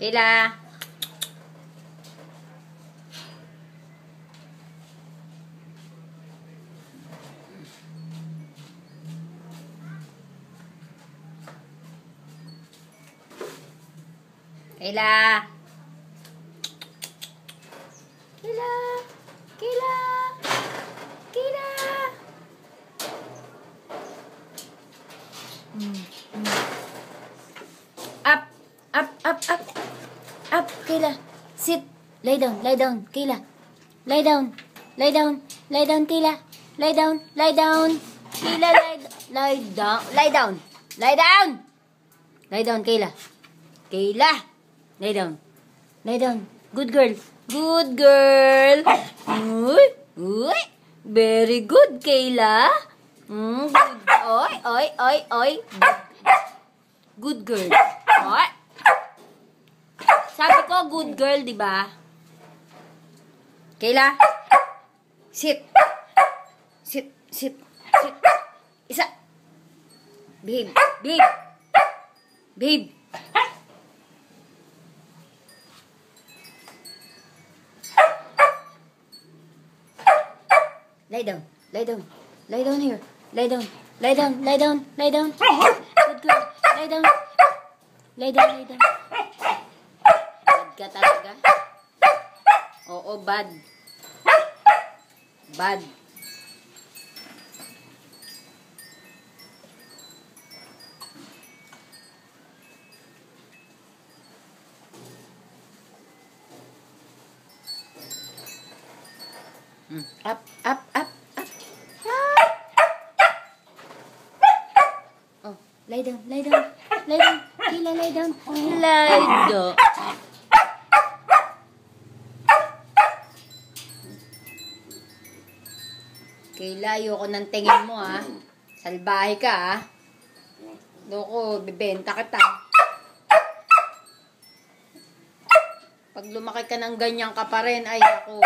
Kayla. Kayla. Kayla. Kayla. Kayla. Up. Up, up, up. Up, Kayla. Sit. Lie down, Kayla. Lie down. Lie down. Lie down, Kayla. Lie down. Lie down. Kayla, lie down. Lie down. Lie down. Lie down, Kayla. Kayla. Lie down. Lie down. Good girl. Good girl. Uy. Uy. Very good, Kayla. Good. Oy, oy, oy, oy. Good girl. Oy. Sabi ko, good girl, di ba? Kayla. Sit. Sit, sit, sit. Isa. Babe, babe. Babe. Lie down. Lie down. Lie down here. Lie down. Lie down. Lie down. Lie down. Good girl. Lie down. Lie down. Lie down. Bad ka talaga. Oo, bad. Bad. Up, up, up, up. Oh, lie down, lie down, lie down. Kayla, lie down. Lie down. Kayla, ayoko ng tingin mo, ha. Salbahe ka, ha. Loko, bibenta kita. Pag lumaki ka ng ganyan ka pa rin, ay ako.